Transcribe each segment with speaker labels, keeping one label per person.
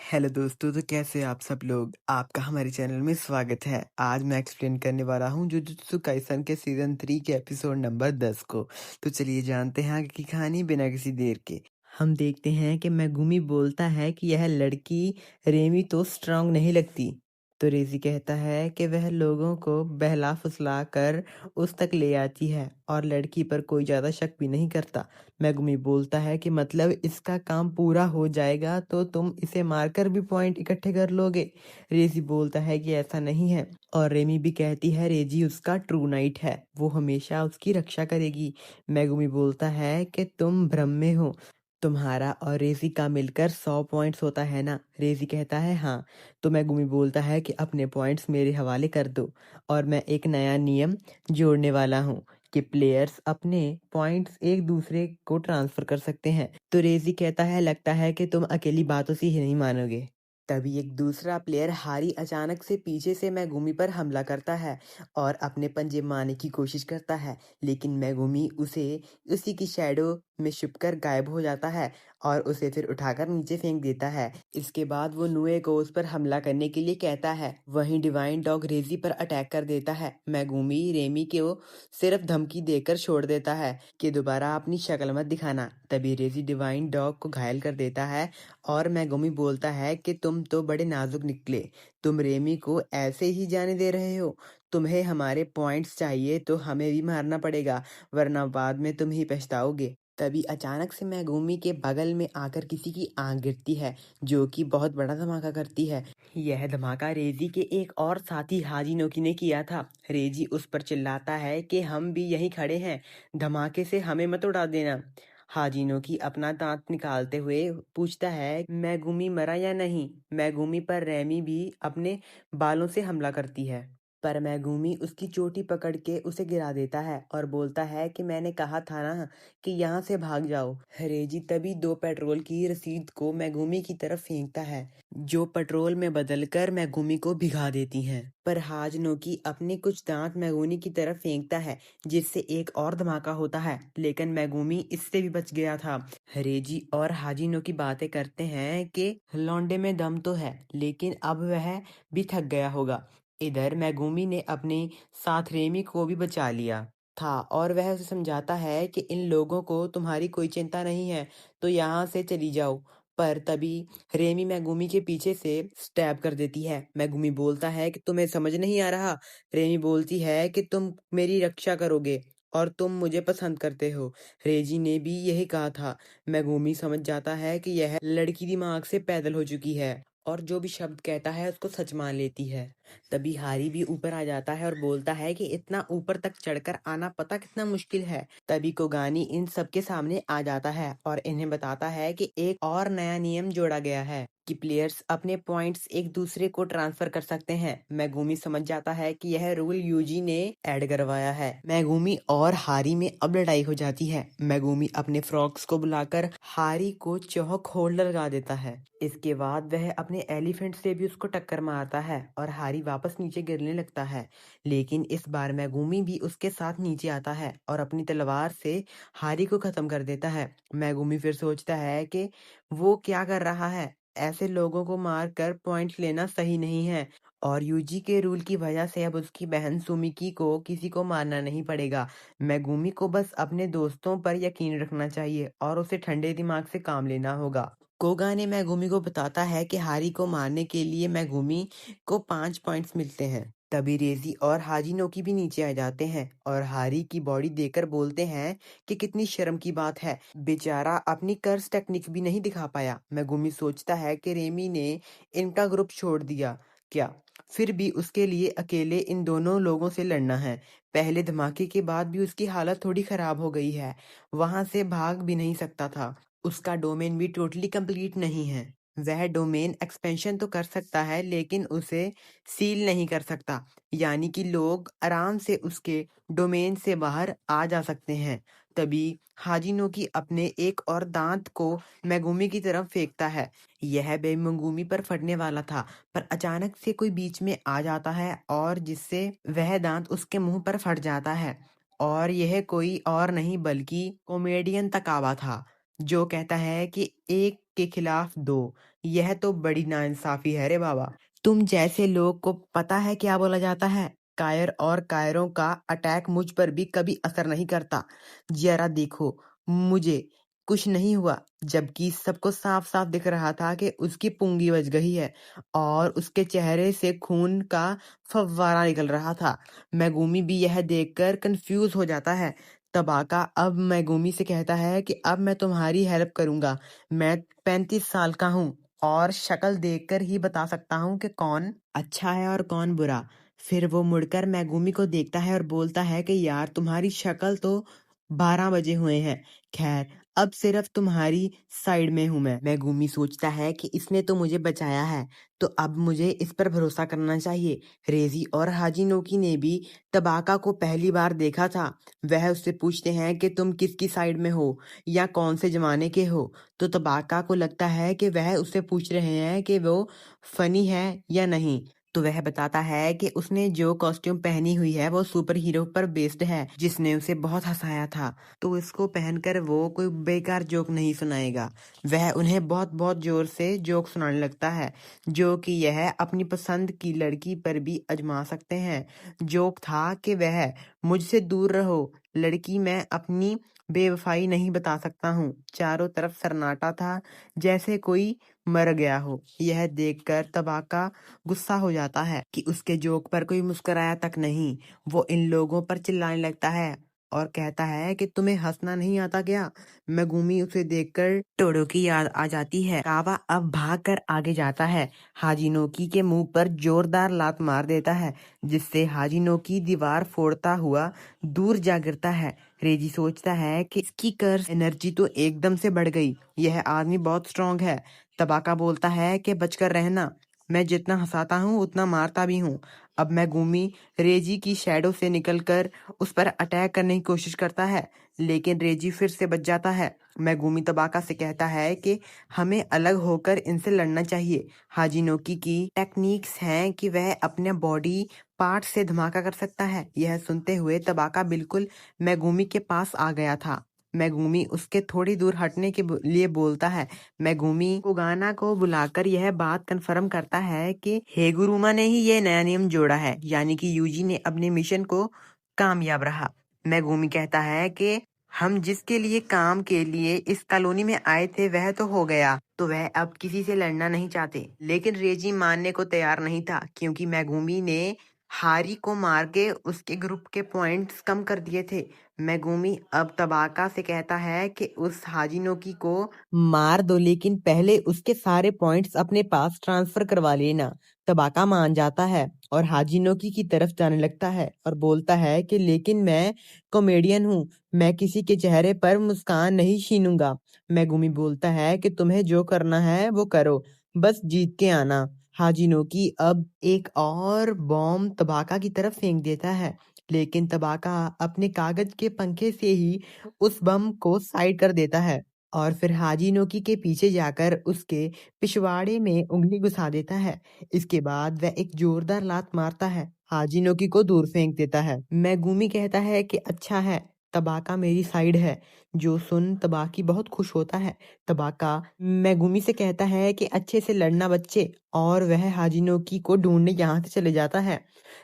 Speaker 1: Hello दोस्तों, तो कैसे हैं आप सब लोग। आपका हमारे चैनल में स्वागत है। आज मैं एक्सप्लेन करने वाला हूँ जुजुत्सु काइसन के सीजन 3 के एपिसोड नंबर 10 को। तो चलिए जानते हैं आगे की कहानी बिना किसी देर के। हम देखते हैं कि मेगुमी बोलता है कि यह लड़की रेमी तो स्ट्रांग नहीं लगती। तो रेजी कहता है कि वह लोगों को बहला फुसला कर उस तक ले आती है और लड़की पर कोई ज़्यादा शक भी नहीं करता। मेगुमी बोलता है कि मतलब इसका काम पूरा हो जाएगा तो तुम इसे मारकर भी पॉइंट इकट्ठे कर लोगे। रेजी बोलता है कि ऐसा नहीं है और रेमी भी कहती है रेजी उसका ट्रू नाइट है, वो हमेशा उसकी रक्षा करेगी। मेगुमी बोलता है कि तुम भ्रम में हो, तुम्हारा और रेजी का मिलकर 100 पॉइंट्स होता है ना। रेजी कहता है हाँ। तो मेगुमी बोलता है कि अपने पॉइंट्स मेरे हवाले कर दो और मैं एक नया नियम जोड़ने वाला हूँ कि प्लेयर्स अपने पॉइंट्स एक दूसरे को ट्रांसफर कर सकते हैं। तो रेजी कहता है लगता है कि तुम अकेली बातों से ही नहीं मानोगे। तभी एक दूसरा प्लेयर हारी अचानक से पीछे से मेगुमी पर हमला करता है और अपने पंजे मारने की कोशिश करता है, लेकिन मेगुमी उसे उसी की शैडो में छुपकर गायब हो जाता है और उसे फिर उठाकर नीचे फेंक देता है। इसके बाद वो नुए को उस पर हमला करने के लिए कहता है। वहीं डिवाइन डॉग रेजी पर अटैक कर देता है। मेगुमी रेमी को सिर्फ धमकी देकर छोड़ देता है कि दोबारा अपनी शक्ल मत दिखाना। तभी रेजी डिवाइन डॉग को घायल कर देता है और मेगुमी बोलता है कि तुम तो बड़े नाजुक निकले, तुम रेमी को ऐसे ही जाने दे रहे हो। तुम्हें हमारे पॉइंट्स चाहिए तो हमें भी मारना पड़ेगा, वरना बाद में तुम ही पछताओगे। तभी अचानक से मेगुमी के बगल में आकर किसी की आंख गिरती है जो कि बहुत बड़ा धमाका करती है। यह धमाका रेजी के एक और साथी हाजी नोकी ने किया था। रेजी उस पर चिल्लाता है कि हम भी यहीं खड़े हैं, धमाके से हमें मत उड़ा देना। हाजी नोकी अपना दांत निकालते हुए पूछता है मेगुमी मरा या नहीं। मेगुमी पर रेमी भी अपने बालों से हमला करती है, पर मेगुमी उसकी चोटी पकड़ के उसे गिरा देता है और बोलता है कि मैंने कहा था ना कि यहाँ से भाग जाओ। रेजी तभी 2 पेट्रोल की रसीद को मेगुमी की तरफ फेंकता है, जो पेट्रोल में बदलकर मेगुमी को भिगा देती हैं। पर हाजनोकी अपने कुछ दांत मेगुमी की तरफ फेंकता है, जिससे एक और धमाका होता है, लेकिन मेगुमी इससे भी बच गया था। रेजी और हाजिनो की बातें करते हैं कि लौंडे में दम तो है, लेकिन अब वह भी थक गया होगा। इधर मेगुमी ने अपने साथ रेमी को भी बचा लिया था और वह उसे समझाता है कि इन लोगों को तुम्हारी कोई चिंता नहीं है, तो यहाँ से चली जाओ। पर तभी रेमी मेगुमी के पीछे से स्टैब कर देती है। मेगुमी बोलता है कि तुम्हें समझ नहीं आ रहा। रेमी बोलती है कि तुम मेरी रक्षा करोगे और तुम मुझे पसंद करते हो। रेजी ने भी यही कहा था। मेगुमी समझ जाता है कि यह लड़की दिमाग से पैदल हो चुकी है और जो भी शब्द कहता है उसको सच मान लेती है। तभी हारी भी ऊपर आ जाता है और बोलता है कि इतना ऊपर तक चढ़कर आना पता कितना मुश्किल है। तभी कोगानी इन सबके सामने आ जाता है और इन्हें बताता है कि एक और नया नियम जोड़ा गया है कि प्लेयर्स अपने पॉइंट्स एक दूसरे को ट्रांसफर कर सकते हैं। मेगुमी समझ जाता है कि यह रूल यूजी ने ऐड करवाया है। मेगुमी और हारी में अब लड़ाई हो जाती है। मेगुमी अपने फ्रॉक्स को बुलाकर हारी को चौक होल्ड लगा देता है। इसके बाद वह अपने एलिफेंट से भी उसको टक्कर मारता है और हारी वापस नीचे गिरने लगता है, लेकिन इस बार मेगुमी भी उसके साथ नीचे आता है और अपनी तलवार से हारी को खत्म कर देता है। मेगुमी फिर सोचता है कि वो क्या कर रहा है, ऐसे लोगों को मारकर पॉइंट्स लेना सही नहीं है और यूजी के रूल की वजह से अब उसकी बहन सुमिकी को किसी को मारना नहीं पड़ेगा। मेगुमी को बस अपने दोस्तों पर यकीन रखना चाहिए और उसे ठंडे दिमाग से काम लेना होगा। कोगा ने मेगुमी को बताता है कि हारी को मारने के लिए मेगुमी को 5 पॉइंट्स मिलते हैं। तभी रेजी और हाजिनोकी भी नीचे आ जाते हैं और हारी की बॉडी देखकर बोलते हैं कि कितनी शर्म की बात है, बेचारा अपनी कर्स टेक्निक भी नहीं दिखा पाया। मेगुमी सोचता है कि रेमी ने इनका ग्रुप छोड़ दिया क्या, फिर भी उसके लिए अकेले इन दोनों लोगों से लड़ना है। पहले धमाके के बाद भी उसकी हालत थोड़ी खराब हो गई है, वहां से भाग भी नहीं सकता था। उसका डोमेन भी टोटली कंप्लीट नहीं है। वह डोमेन एक्सपेंशन तो कर सकता है लेकिन उसे सील नहीं कर सकता, यानी कि लोग आराम से उसके डोमेन से बाहर आ जा सकते हैं। तभी हाजिनोकी अपने एक और दांत को मेगुमी की तरफ फेंकता है। यह बे मेगुमी पर फटने वाला था, पर अचानक से कोई बीच में आ जाता है और जिससे वह दांत उसके मुंह पर फट जाता है और यह कोई और नहीं बल्कि कॉमेडियन तकावा था, जो कहता है कि एक के खिलाफ दो, यह तो बड़ी नाइंसाफी है रे बाबा। तुम जैसे लोग को पता है क्या बोला जाता है, कायर और कायरों का अटैक मुझ पर भी कभी असर नहीं करता। जरा देखो, मुझे कुछ नहीं हुआ, जबकि सबको साफ साफ दिख रहा था कि उसकी पुंगी बज गई है और उसके चेहरे से खून का फव्वारा निकल रहा था। मैगूमी भी यह देखकर कंफ्यूज हो जाता है। तबाका अब मैगूमी से कहता है कि अब मैं तुम्हारी हेल्प करूंगा। मैं 35 साल का हूँ और शक्ल देखकर ही बता सकता हूँ कि कौन अच्छा है और कौन बुरा। फिर वो मुड़कर मैगूमी को देखता है और बोलता है कि यार, तुम्हारी शक्ल तो 12 बजे हुए हैं। खैर, अब सिर्फ तुम्हारी साइड में हूं मैं। मैगूमी सोचता है कि इसने तो मुझे बचाया है, तो अब मुझे इस पर भरोसा करना चाहिए। रेजी और हाजी नोकी ने भी तबाका को पहली बार देखा था। वह उससे पूछते हैं कि तुम किसकी साइड में हो या कौन से जमाने के हो। तो तबाका को लगता है कि वह उससे पूछ रहे हैं कि वो फनी है या नहीं। तो वह बताता है कि उसने जो कॉस्ट्यूम पहनी हुई है वो सुपर हीरो पर बेस्ड है, जिसने उसे बहुत हंसाया था। तो इसको पहनकर वो कोई बेकार जोक नहीं सुनाएगा। वह उन्हें बहुत बहुत जोर से जोक सुनाने लगता है, जो कि यह अपनी पसंद की लड़की पर भी आजमा सकते हैं। जोक था कि वह मुझसे दूर रहो लड़की, मैं अपनी बेवफाई नहीं बता सकता हूँ। चारों तरफ सन्नाटा था, जैसे कोई मर गया हो। यह देखकर तबाका गुस्सा हो जाता है कि उसके जोक पर कोई मुस्कुराया तक नहीं। वो इन लोगों पर चिल्लाने लगता है और कहता है कि तुम्हें हंसना नहीं आता क्या। मेगुमी उसे देखकर टोडो की याद आ जाती है। कावा अब भागकर आगे जाता है, हाजिनोकी के मुंह पर जोरदार लात मार देता है, जिससे हाजिनोकी दीवार फोड़ता हुआ दूर जा गिरता है। रेजी सोचता है कि इसकी कर्स एनर्जी तो एकदम से बढ़ गई, यह आदमी बहुत स्ट्रांग है। तबाका बोलता है कि बचकर रहना, मैं जितना हंसाता हूँ उतना मारता भी हूँ। अब मैगुमी रेजी की शैडो से निकलकर उस पर अटैक करने की कोशिश करता है, लेकिन रेजी फिर से बच जाता है। मैगुमी तबाका से कहता है कि हमें अलग होकर इनसे लड़ना चाहिए। हाजिनोकी की टेक्निक्स हैं कि वह अपने बॉडी पार्ट से धमाका कर सकता है। यह सुनते हुए तबाका बिल्कुल मैगुमी के पास आ गया था। मैगुमी उसके थोड़ी दूर हटने के लिए बोलता है। मैगुमी कुगाना को बुलाकर यह बात कंफर्म करता है कि हेगुरुमा ने ही ये नया नियम जोड़ा है, यानी कि यूजी ने अपने मिशन को कामयाब रहा। मैगुमी कहता है कि हम जिसके लिए काम के लिए इस कॉलोनी में आए थे वह तो हो गया, तो वह अब किसी से लड़ना नहीं चाहते। लेकिन रेजी मानने को तैयार नहीं था, क्योंकि मैगुमी ने हारी को मार के उसके ग्रुप के पॉइंट्स कम कर दिए थे। मैगुमी अब तबाका से कहता है कि उस हाजिनोकी को मार दो, लेकिन पहले उसके सारे पॉइंट्स अपने पास ट्रांसफर करवा लेना। तबाका मान जाता है और हाजिनोकी की तरफ जाने लगता है और बोलता है कि लेकिन मैं कॉमेडियन हूँ, मैं किसी के चेहरे पर मुस्कान नहीं छीनूंगा। मैगुमी बोलता है कि तुम्हें जो करना है वो करो, बस जीत के आना। हाजिनोकी अब एक और बॉम्ब तबाका की तरफ फेंक देता है, लेकिन तबाका अपने कागज के पंखे से ही उस बम को साइड कर देता है और फिर हाजिनोकी के पीछे जाकर उसके पिछवाड़े में उंगली घुसा देता है। इसके बाद वह एक जोरदार लात मारता है, हाजिनोकी को दूर फेंक देता है। मैगुमी कहता है कि अच्छा है, तबाका मेरी साइड है। जो सुन तबाकी बहुत खुश होता है। तबाका मैगुमी से कहता है कि अच्छे से लड़ना बच्चे, और वह हाजिनोकी को ढूंढने यहाँ से चले जाता है।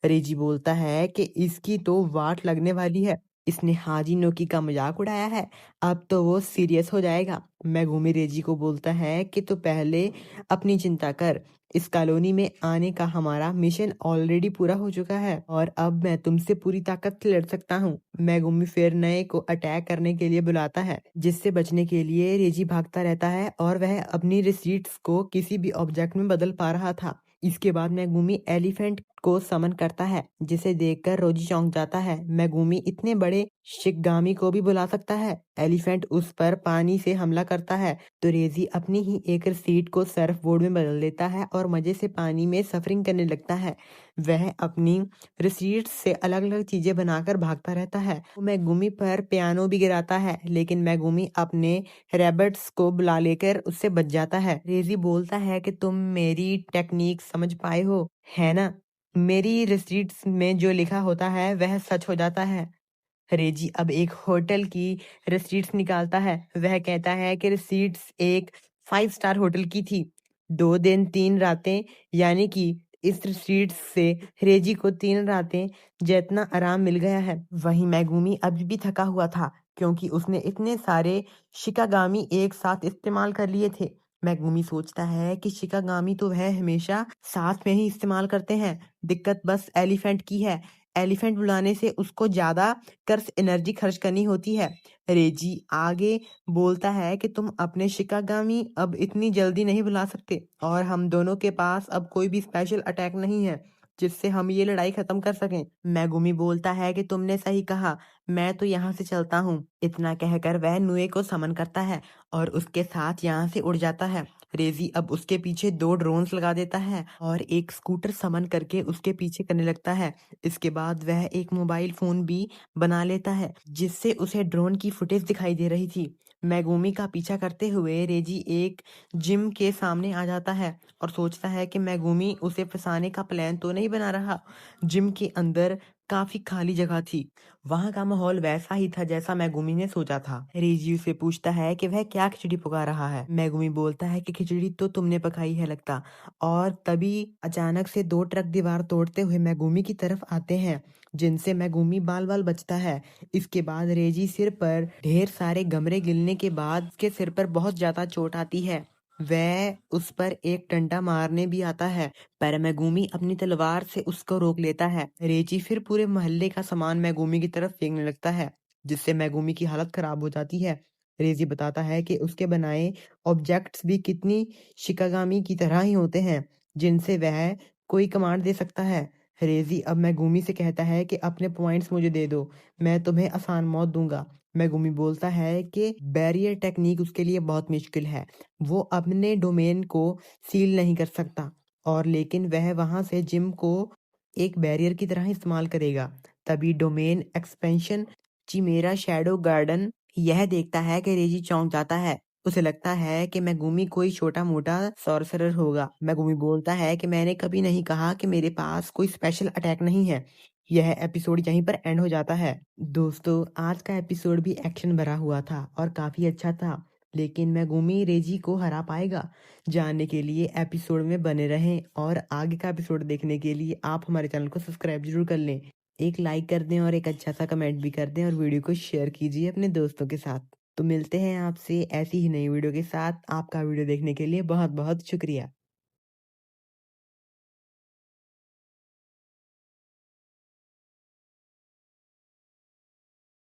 Speaker 1: रेजी बोलता है कि इसकी तो वाट लगने वाली है, इसने हाजिनोकी का मजाक उड़ाया है, अब तो वो सीरियस हो जाएगा। मैगुमी रेजी को बोलता है कि तू पहले अपनी चिंता कर, इस कॉलोनी में आने का हमारा मिशन ऑलरेडी पूरा हो चुका है और अब मैं तुमसे पूरी ताकत से लड़ सकता हूँ। मैगुमी फिर नए को अटैक करने के लिए बुलाता है, जिससे बचने के लिए रेजी भागता रहता है और वह अपनी रिसीट्स को किसी भी ऑब्जेक्ट में बदल पा रहा था। इसके बाद मैगुमी एलिफेंट को समन करता है, जिसे देखकर रोजी चौंक जाता है। मैगुमी इतने बड़े शिगामी को भी बुला सकता है। एलिफेंट उस पर पानी से हमला करता है, तो रेजी अपनी ही एक रिसीट को सर्फ बोर्ड में बदल देता है और मजे से पानी में सफरिंग करने लगता है। वह अपनी रिसीट से अलग अलग चीजें बनाकर भागता रहता है। वो मैगुमी पर पियानो भी गिराता है, लेकिन मैगुमी अपने रैबिट्स को बुला लेकर उससे बच जाता है। रेजी बोलता है कि तुम मेरी टेक्निक समझ पाए हो, है ना? मेरी रिसीट्स में जो लिखा होता है वह सच हो जाता है। रेजी अब एक होटल की रिसीट्स निकालता है। वह कहता है कि रिसीट्स एक 5 स्टार होटल की थी। 2 दिन 3 रातें, यानी कि इस रिसीट्स से रेजी को 3 रातें जितना आराम मिल गया है। वहीं मेगुमी अभी भी थका हुआ था क्योंकि उसने इतने सारे शिकागामी एक साथ इस्तेमाल कर लिए थे। मेगुमी सोचता है कि शिकागामी तो वह हमेशा साथ में ही इस्तेमाल करते हैं, दिक्कत बस एलिफेंट की है। एलिफेंट बुलाने से उसको ज़्यादा कर्स एनर्जी खर्च करनी होती है। रेजी आगे बोलता है कि तुम अपने शिकागामी अब इतनी जल्दी नहीं बुला सकते और हम दोनों के पास अब कोई भी स्पेशल अटैक नहीं है जिससे हम ये लड़ाई खत्म कर सकें। मेगुमी बोलता है कि तुमने सही कहा, मैं तो यहाँ से चलता हूँ। इतना कहकर वह नुए को समन करता है और उसके साथ यहाँ से उड़ जाता है। रेजी अब उसके पीछे 2 ड्रोन्स लगा देता है और एक स्कूटर समन करके उसके पीछे करने लगता है। इसके बाद वह एक मोबाइल फोन भी बना लेता है जिससे उसे ड्रोन की फुटेज दिखाई दे रही थी। मेगुमी का पीछा करते हुए रेजी एक जिम के सामने आ जाता है और सोचता है कि मेगुमी उसे फंसाने का प्लान तो नहीं बना रहा। जिम के अंदर काफी खाली जगह थी। वहां का माहौल वैसा ही था जैसा मेगुमी ने सोचा था। रेजी उसे पूछता है कि वह क्या खिचड़ी पका रहा है। मेगुमी बोलता है कि खिचड़ी तो तुमने पकाई है लगता। और तभी अचानक से 2 ट्रक दीवार तोड़ते हुए मेगुमी की तरफ आते हैं जिनसे मेगुमी बाल बाल बचता है। इसके बाद रेजी सिर पर ढेर सारे गमरे गिरने के बाद उसके सिर पर बहुत ज्यादा चोट आती है। वह उस पर एक डंडा मारने भी आता है पर मेगुमी अपनी तलवार से उसको रोक लेता है। रेजी फिर पूरे मोहल्ले का सामान मेगुमी की तरफ फेंकने लगता है जिससे मेगुमी की हालत खराब हो जाती है। रेजी बताता है कि उसके बनाए ऑब्जेक्ट्स भी कितनी शिकागामी की तरह ही होते हैं जिनसे वह कोई कमांड दे सकता है। रेजी अब मेगुमी से कहता है कि अपने पॉइंट्स मुझे दे दो, मैं तुम्हें आसान मौत दूंगा। मेगुमी बोलता है कि बैरियर टेक्निक उसके लिए बहुत मुश्किल है, वो अपने डोमेन को सील नहीं कर सकता और लेकिन वह वहां से जिम को एक बैरियर की तरह इस्तेमाल करेगा। तभी domain expansion Chimera shadow garden यह देखता है कि रेजी चौंक जाता है। उसे लगता है कि मेगुमी कोई छोटा मोटा सॉर्सरर होगा। मेगुमी बोलता है कि मैंने कभी नहीं कहा कि मेरे पास कोई स्पेशल अटैक नहीं है। यह एपिसोड यहीं पर एंड हो जाता है। दोस्तों, आज का एपिसोड भी एक्शन भरा हुआ था और काफी अच्छा था, लेकिन मेगुमी रेजी को हरा पाएगा? जानने के लिए एपिसोड में बने रहें और आगे का एपिसोड देखने के लिए आप हमारे चैनल को सब्सक्राइब जरूर कर लें। एक लाइक कर दें और एक अच्छा सा कमेंट भी कर दें और वीडियो को शेयर कीजिए अपने दोस्तों के साथ। तो मिलते हैं आपसे ऐसी ही नई वीडियो के साथ। आपका वीडियो देखने के लिए बहुत बहुत शुक्रिया।